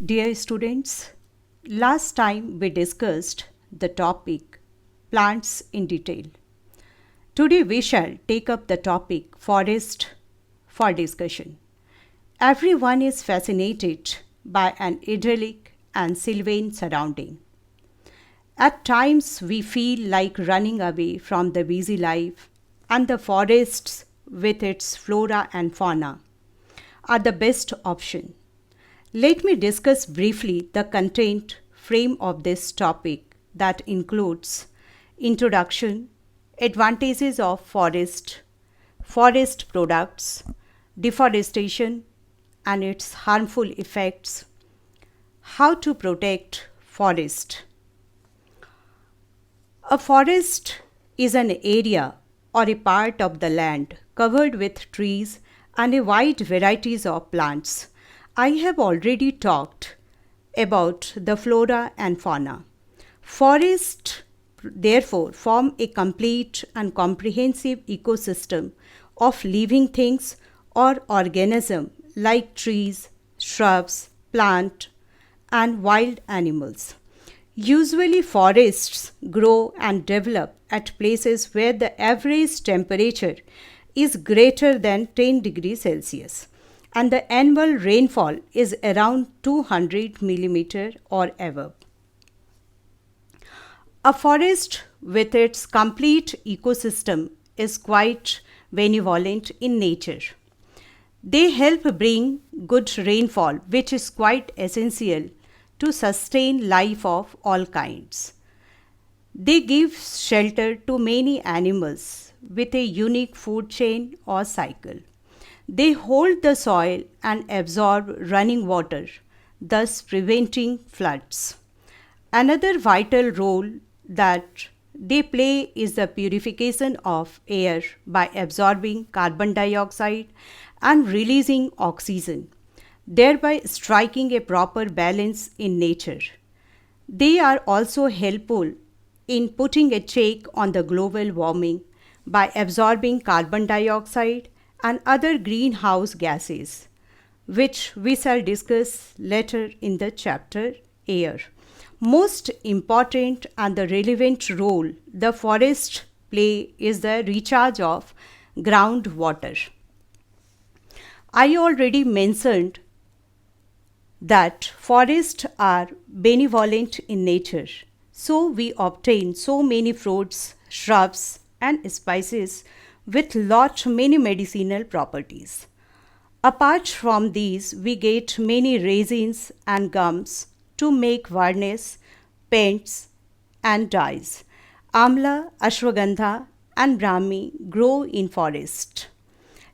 Dear students, last time we discussed the topic plants in detail. Today we shall take up the topic forest for discussion. Everyone is fascinated by an idyllic and sylvan surrounding. At times we feel like running away from the busy life, and the forests with its flora and fauna are the best option. Let me discuss briefly the content frame of this topic that includes introduction, advantages of forest products, deforestation and its harmful effects, how to protect forest. A forest is an area or a part of the land covered with trees and a wide varieties of plants. I have already talked about the flora and fauna. Forests, therefore, form a complete and comprehensive ecosystem of living things or organisms like trees, shrubs, plant, and wild animals. Usually, forests grow and develop at places where the average temperature is greater than 10 degrees Celsius and the annual rainfall is around 200 millimeter or above. A forest with its complete ecosystem is quite benevolent in nature. They help bring good rainfall, which is quite essential to sustain life of all kinds. They give shelter to many animals with a unique food chain or cycle. They hold the soil and absorb running water, thus preventing floods. Another vital role that they play is the purification of air by absorbing carbon dioxide and releasing oxygen, thereby striking a proper balance in nature. They are also helpful in putting a check on the global warming by absorbing carbon dioxide and other greenhouse gases, which we shall discuss later in the chapter Air. Most important and the relevant role the forests play is the recharge of groundwater. I already mentioned that forests are benevolent in nature. So we obtain so many fruits, shrubs and spices with lot many medicinal properties. Apart from these, we get many resins and gums to make varnish, paints and dyes. Amla, ashwagandha and brahmi grow in forest.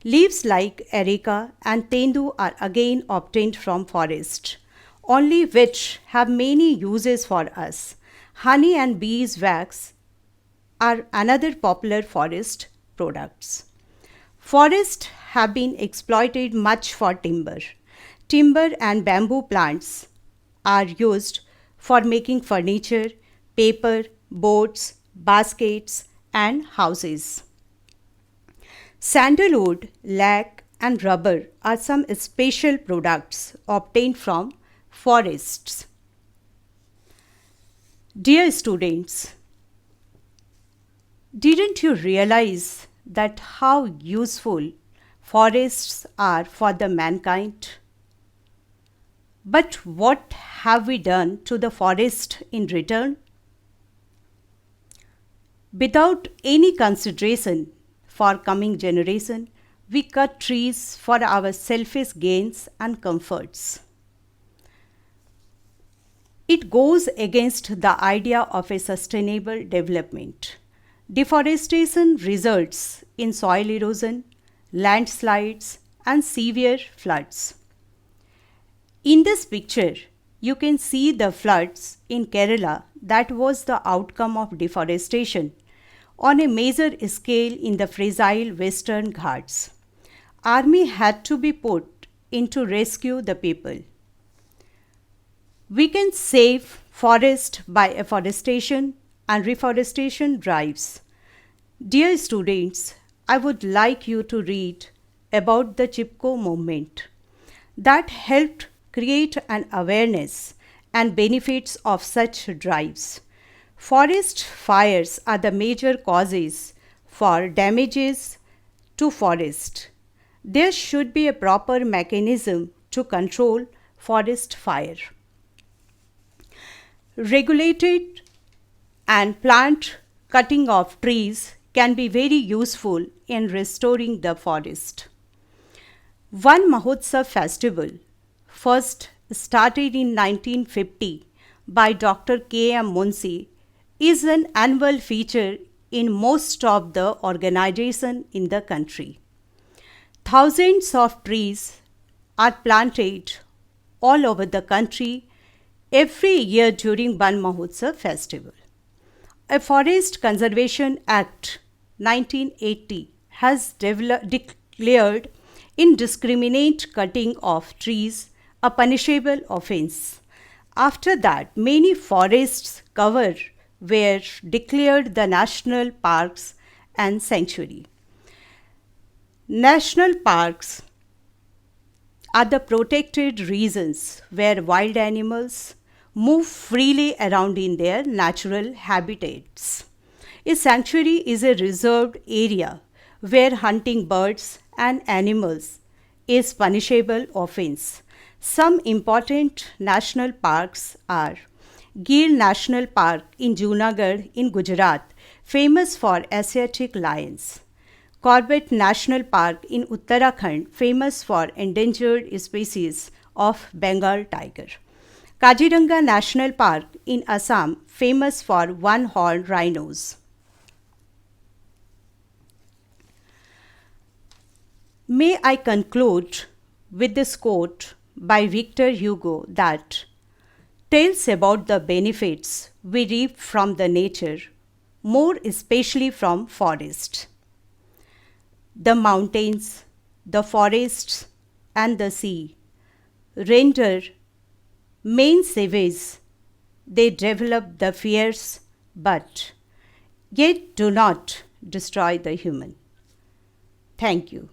Leaves like areca and tendu are again obtained from forest, only which have many uses for us. Honey and beeswax are another popular forest products. Forests have been exploited much for timber. Timber and bamboo plants are used for making furniture, paper, boats, baskets, and houses. Sandalwood, lac, and rubber are some special products obtained from forests. Dear students, didn't you realize that how useful forests are for the mankind? But what have we done to the forest in return? Without any consideration for coming generation, we cut trees for our selfish gains and comforts. It goes against the idea of a sustainable development. Deforestation results in soil erosion, landslides, and severe floods. In this picture, you can see the floods in Kerala that was the outcome of deforestation on a major scale in the fragile Western Ghats. Army had to be put in to rescue the people. We can save forest by afforestation and reforestation drives. Dear students, I would like you to read about the Chipko movement that helped create an awareness and benefits of such drives. Forest fires are the major causes for damages to forest. There should be a proper mechanism to control forest fire. Regulated and plant cutting of trees can be very useful in restoring the forest. Van Mahotsav festival, first started in 1950 by Dr. K. M. Munshi, is an annual feature in most of the organizations in the country. Thousands of trees are planted all over the country every year during Van Mahotsav festival. A Forest Conservation Act 1980 has declared indiscriminate cutting of trees a punishable offense. After that, many forests cover were declared the national parks and sanctuary. National parks are the protected regions where wild animals move freely around in their natural habitats. A sanctuary is a reserved area where hunting birds and animals is punishable offense. Some important national parks are Gir National Park in Junagadh in Gujarat, famous for Asiatic lions. Corbett National Park in Uttarakhand, famous for endangered species of Bengal tiger. Kaziranga National Park in Assam, famous for one-horned rhinos. May I conclude with this quote by Victor Hugo that tales about the benefits we reap from the nature, more especially from forests. The mountains, the forests, and the sea render main savage. They develop the fierce, but yet do not destroy the human. Thank you.